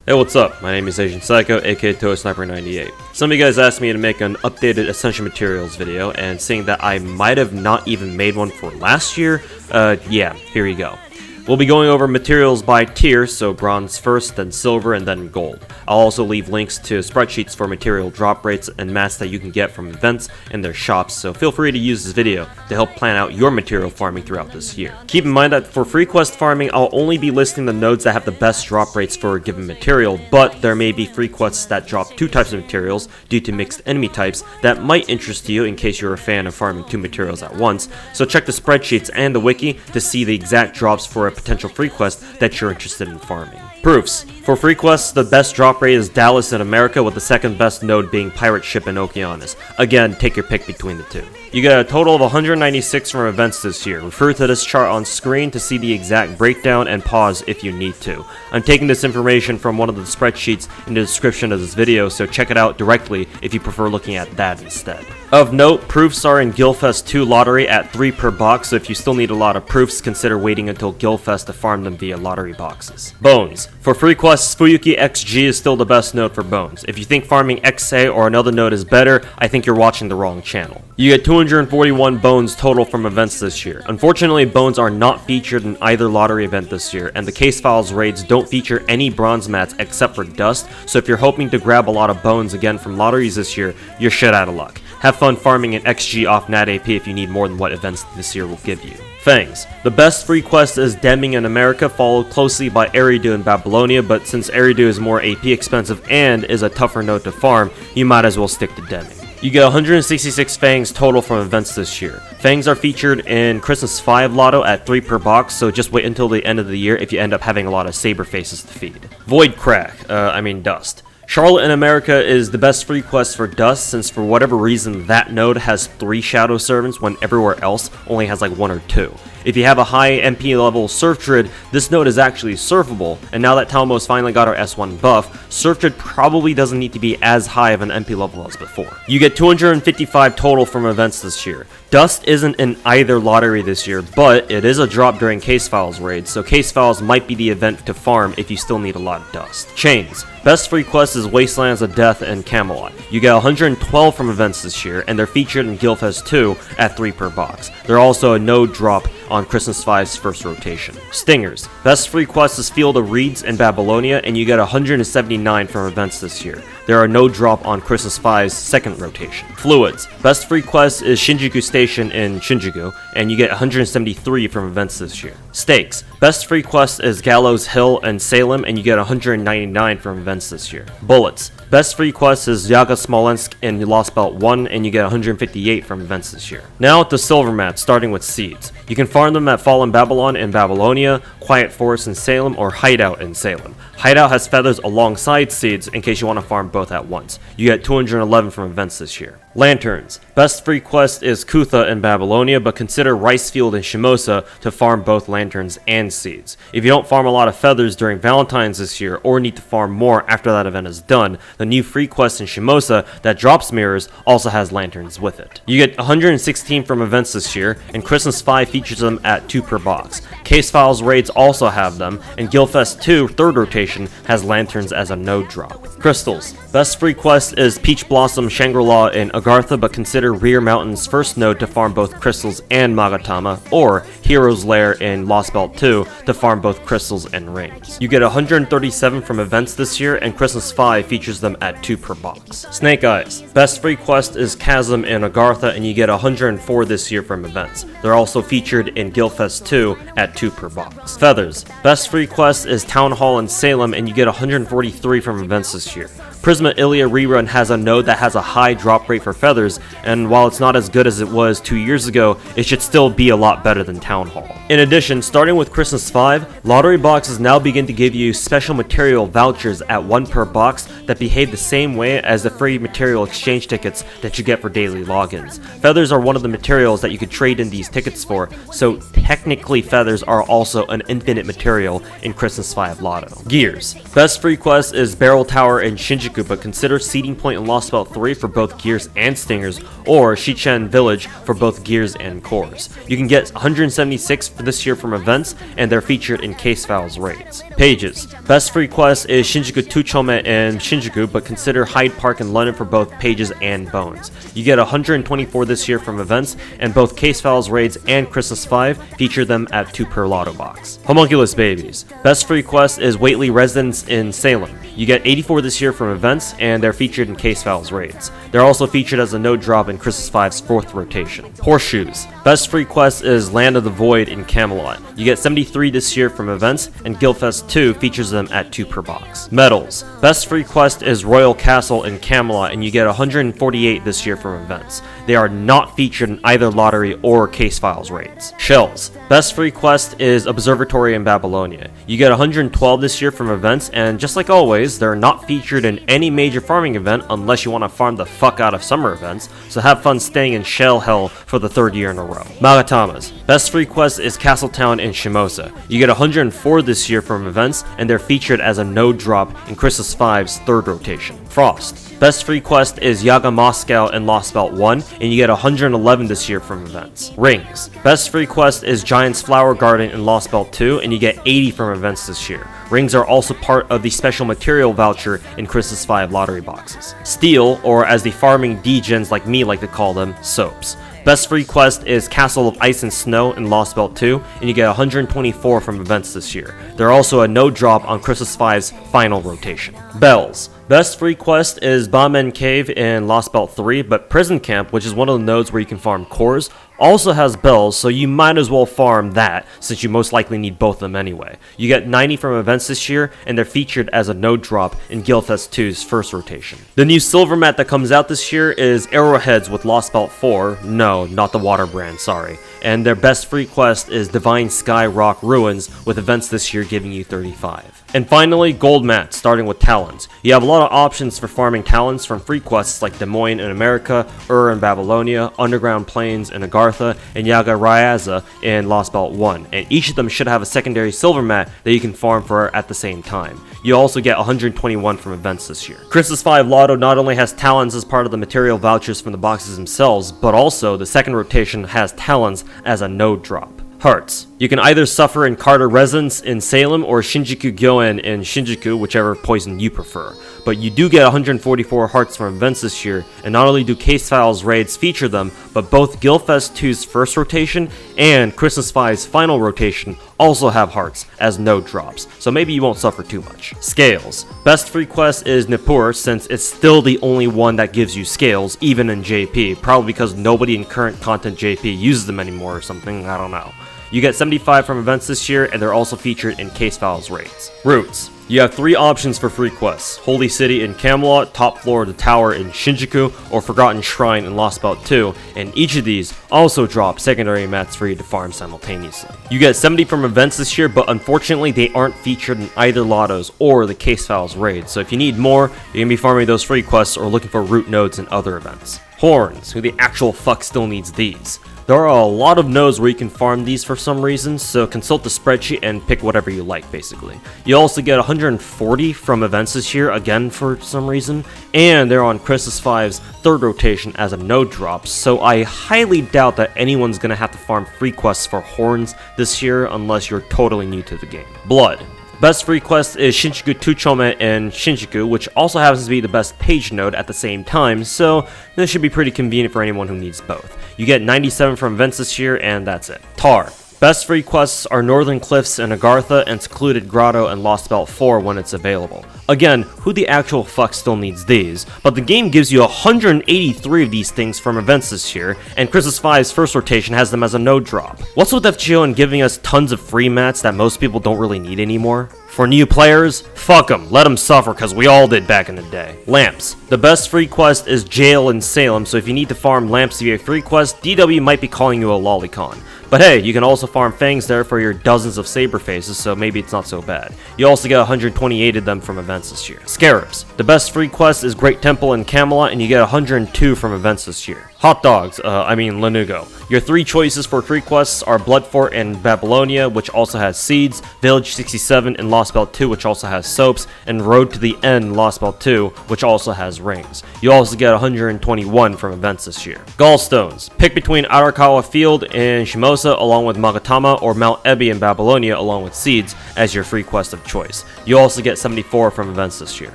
Hey, what's up? My name is Asian Psycho, aka ToSniper98. Some of you guys asked me to make an updated Ascension Materials video, and seeing that I might have not even made one for last year, yeah, here you go. We'll be going over materials by tier, so bronze first, then silver, and then gold. I'll also leave links to spreadsheets for material drop rates and mats that you can get from events and their shops, so feel free to use this video to help plan out your material farming throughout this year. Keep in mind that for free quest farming, I'll only be listing the nodes that have the best drop rates for a given material, but there may be free quests that drop two types of materials due to mixed enemy types that might interest you in case you're a fan of farming two materials at once, so check the spreadsheets and the wiki to see the exact drops for a potential free quest that you're interested in farming. Proofs. For free quests, the best drop rate is Dallas in America, with the second best node being Pirate Ship in Okeanis. Again, take your pick between the two. You get a total of 196 from events this year. Refer to this chart on screen to see the exact breakdown and pause if you need to. I'm taking this information from one of the spreadsheets in the description of this video, so check it out directly if you prefer looking at that instead. Of note, proofs are in Guildfest 2 lottery at 3 per box, so if you still need a lot of proofs, consider waiting until Guildfest to farm them via lottery boxes. Bones. For free quests, Fuyuki XG is still the best node for bones. If you think farming XA or another node is better, I think you're watching the wrong channel. You get 241 bones total from events this year. Unfortunately, bones are not featured in either lottery event this year, and the case files raids don't feature any bronze mats except for dust, so if you're hoping to grab a lot of bones again from lotteries this year, you're shit out of luck. Have fun farming an XG off Nat AP if you need more than what events this year will give you. Fangs. The best free quest is Deming in America, followed closely by Eridu in Babylonia, but since Eridu is more AP expensive and is a tougher node to farm, you might as well stick to Deming. You get 166 Fangs total from events this year. Fangs are featured in Christmas 5 Lotto at 3 per box, so just wait until the end of the year if you end up having a lot of saber faces to feed. Void Crack, Dust. Charlotte in America is the best free quest for Dust, since for whatever reason that node has 3 Shadow Servants when everywhere else only has like 1 or 2. If you have a high MP level Surf Druid, this node is actually surfable, and now that Talmos finally got our S1 buff, Surf Druid probably doesn't need to be as high of an MP level as before. You get 255 total from events this year. Dust isn't in either lottery this year, but it is a drop during Case Files raids, so Case Files might be the event to farm if you still need a lot of dust. Chains. Best free quest is Wastelands of Death and Camelot. You get 112 from events this year, and they're featured in Guildfest 2 at 3 per box. They're also a node drop on Christmas 5's first rotation. Stingers. Best free quest is Field of Reeds in Babylonia, and you get 179 from events this year. There are no drop on Christmas 5's second rotation. Fluids. Best free quest is Shinjuku Station in Shinjuku, and you get 173 from events this year. Stakes. Best free quest is Gallows Hill in Salem, and you get 199 from events this year. Bullets. Best free quest is Yaga Smolensk in Lost Belt 1, and you get 158 from events this year. Now to silver mats, starting with seeds. You can farm them at Fallen Babylon in Babylonia, Quiet Forest in Salem, or Hideout in Salem. Hideout has feathers alongside seeds in case you want to farm both at once. You get 211 from events this year. Lanterns. Best free quest is Kutha in Babylonia, but consider Ricefield in Shimosa to farm both lanterns and seeds. If you don't farm a lot of feathers during Valentine's this year, or need to farm more after that event is done, the new free quest in Shimosa that drops mirrors also has lanterns with it. You get 116 from events this year, and Christmas 5 features them at 2 per box. Case Files raids also have them, and Guildfest 2 third rotation has lanterns as a node drop. Crystals. Best free quest is Peach Blossom Shangri-La in Agartha, but consider Rear Mountain's first node to farm both crystals and Magatama, or Hero's Lair in Lost Belt 2 to farm both crystals and rings. You get 137 from events this year, and Christmas 5 features them at 2 per box. Snake Eyes. Best free quest is Chasm in Agartha, and you get 104 this year from events. They're also featured in Guildfest 2 at 2 per box. Feathers. Best free quest is Town Hall in Salem, and you get 143 from events this year. Prisma Ilia Rerun has a node that has a high drop rate for feathers, and while it's not as good as it was 2 years ago, it should still be a lot better than Town Hall. In addition, starting with Christmas 5, lottery boxes now begin to give you special material vouchers at 1 per box that behave the same way as the free material exchange tickets that you get for daily logins. Feathers are one of the materials that you could trade in these tickets for, so technically feathers are also an infinite material in Christmas 5 Lotto. Gears. Best free quest is Barrel Tower in Shinjuku, but consider Seeding Point in Lost Belt 3 for both Gears and stingers, or Shichen Village for both gears and cores. You can get 176 for this year from events, and they're featured in case files raids. Pages. Best free quest is Shinjuku 2-chome and Shinjuku, but consider Hyde Park in London for both pages and bones. You get 124 this year from events, and both case files raids and Christmas 5 feature them at 2 per lotto box. Homunculus babies. Best free quest is Whately Residence in Salem. You get 84 this year from events, and they're featured in case files raids. They're also featured as a node drop in Christmas 5's 4th rotation. Horseshoes. Best free quest is Land of the Void in Camelot. You get 73 this year from events, and Guildfest 2 features them at 2 per box. Medals. Best free quest is Royal Castle in Camelot, and you get 148 this year from events. They are not featured in either lottery or case files raids. Shells. Best free quest is Observatory in Babylonia. You get 112 this year from events, and just like always, they're not featured in any major farming event unless you want to farm the fuck out of summer events, so have fun staying in shell hell for the 3rd year in a row. Magatamas. Best free quest is Castletown in Shimosa. You get 104 this year from events, and they're featured as a node drop in Christmas 5's 3rd rotation. Frost. Best free quest is Yaga Moscow in Lost Belt 1, and you get 111 this year from events. Rings. Best free quest is Giant's Flower Garden in Lost Belt 2, and you get 80 from events this year. Rings are also part of the special material voucher in Christmas 5 lottery boxes. Steel, or as the farming degens like me like to call them, soaps. Best free quest is Castle of Ice and Snow in Lost Belt 2, and you get 124 from events this year. They're also a node drop on Christmas 5's final rotation. Bells. Best free quest is Bamen Cave in Lost Belt 3, but Prison Camp, which is one of the nodes where you can farm cores, also has bells, so you might as well farm that, since you most likely need both of them anyway. You get 90 from events this year, and they're featured as a node drop in Guildfest 2's 1st rotation. The new silver mat that comes out this year is Arrowheads with Lost Belt 4, no, not the water brand, sorry. And their best free quest is Divine Sky Rock Ruins, with events this year giving you 35. And finally, gold mats, starting with Talons. You have a lot of options for farming Talons from free quests like Des Moines in America, in Babylonia, Underground Plains in Agartha, and Yaga Ryaza in Lost Belt 1, and each of them should have a secondary silver mat that you can farm for at the same time. You also get 121 from events this year. Christmas 5 Lotto not only has Talons as part of the material vouchers from the boxes themselves, but also the 2nd rotation has Talons as a node drop. Hearts. You can either suffer in Carter Residence in Salem or Shinjuku Gyoen in Shinjuku, whichever poison you prefer. But you do get 144 hearts from events this year, and not only do case files raids feature them, but both Guildfest 2's 1st rotation and Christmas 5's final rotation also have hearts as node drops, so maybe you won't suffer too much. Scales. Best free quest is Nippur, since it's still the only one that gives you scales, even in JP, probably because nobody in current content JP uses them anymore or something, I don't know. You get 75 from events this year, and they're also featured in case files raids. Routes. You have 3 options for free quests: Holy City in Camelot, Top Floor of the Tower in Shinjuku, or Forgotten Shrine in Lost Belt 2, and each of these also drop secondary mats for you to farm simultaneously. You get 70 from events this year, but unfortunately they aren't featured in either lottos or the case files raid, so if you need more, you're gonna be farming those free quests or looking for route nodes in other events. Horns. Who the actual fuck still needs these? There are a lot of nodes where you can farm these for some reason, so consult the spreadsheet and pick whatever you like, basically. You also get 140 from events this year, again for some reason, and they're on Christmas 5's 3rd rotation as a node drop, so I highly doubt that anyone's gonna have to farm free quests for horns this year unless you're totally new to the game. Blood. Best free quest is Shinjuku 2-chome in Shinjuku, which also happens to be the best page node at the same time, so this should be pretty convenient for anyone who needs both. You get 97 from events this year, and that's it. Tar. Best free quests are Northern Cliffs in Agartha and Secluded Grotto and Lost Belt 4 when it's available. Again, who the actual fuck still needs these? But the game gives you 183 of these things from events this year, and Christmas 5's 1st rotation has them as a node drop. What's with FGO and giving us tons of free mats that most people don't really need anymore? For new players, fuck them, let them suffer, cause we all did back in the day. Lamps. The best free quest is Jail in Salem, so if you need to farm lamps via free quest, DW might be calling you a lolicon. But hey, you can also farm fangs there for your dozens of saber faces, so maybe it's not so bad. You also get 128 of them from events this year. Scarabs. The best free quest is Great Temple in Camelot, and you get 102 from events this year. Hot dogs, Lanugo. Your 3 choices for free quests are Blood Fort and Babylonia, which also has Seeds, Village 67, and Lost Belt 2, which also has soaps, and Road to the End Lost Belt 2, which also has rings. You also get 121 from events this year. Gallstones. Pick between Arakawa Field and Shimosa along with Magatama, or Mount Ebi in Babylonia along with Seeds as your free quest of choice. You also get 74 from events this year.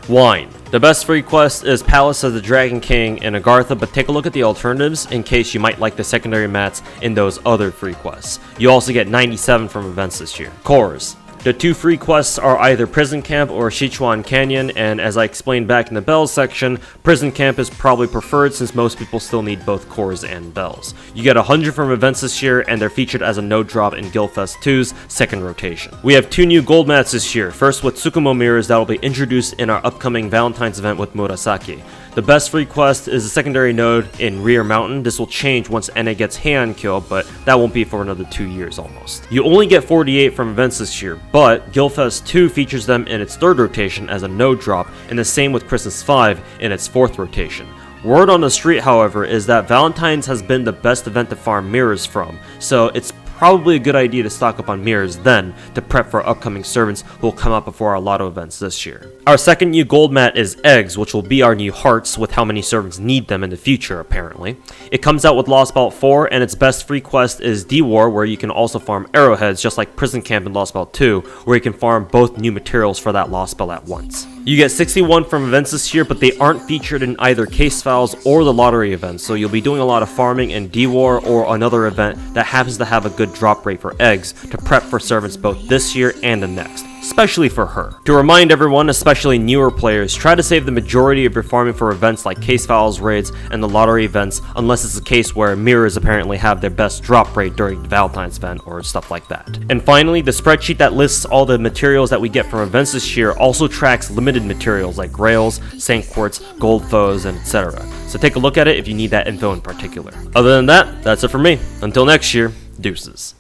Wine. The best free quest is Palace of the Dragon King in Agartha, but take a look at the alternatives in case you might like the secondary mats in those other free quests. You also get 97 from events this year. Cores. The two free quests are either Prison Camp or Sichuan Canyon, and as I explained back in the bells section, Prison Camp is probably preferred since most people still need both cores and bells. You get 100 from events this year, and they're featured as a no drop in Guildfest 2's second rotation. We have 2 new gold mats this year, first with Tsukumo mirrors that will be introduced in our upcoming Valentine's event with Murasaki. The best free quest is a secondary node in Rear Mountain. This will change once NA gets Heian killed, but that won't be for another 2 years almost. You only get 48 from events this year, but Guildfest 2 features them in its 3rd rotation as a node drop, and the same with Christmas 5 in its 4th rotation. Word on the street, however, is that Valentine's has been the best event to farm mirrors from, so it's probably a good idea to stock up on mirrors then to prep for upcoming servants who will come out before our lotto events this year. Our second new gold mat is eggs, which will be our new hearts with how many servants need them in the future apparently. It comes out with Lost Belt 4, and its best free quest is D-War, where you can also farm arrowheads just like Prison Camp in Lost Belt 2, where you can farm both new materials for that Lost Belt at once. You get 61 from events this year, but they aren't featured in either case files or the lottery events, so you'll be doing a lot of farming in D-War or another event that happens to have a good drop rate for eggs to prep for servants both this year and the next, especially for her. To remind everyone, especially newer players, try to save the majority of your farming for events like case files, raids, and the lottery events, unless it's a case where mirrors apparently have their best drop rate during the Valentine's event or stuff like that. And finally, the spreadsheet that lists all the materials that we get from events this year also tracks limited materials like rails, Saint Quartz, gold foes, and etc. So take a look at it if you need that info in particular. Other than that, that's it for me. Until next year, deuces.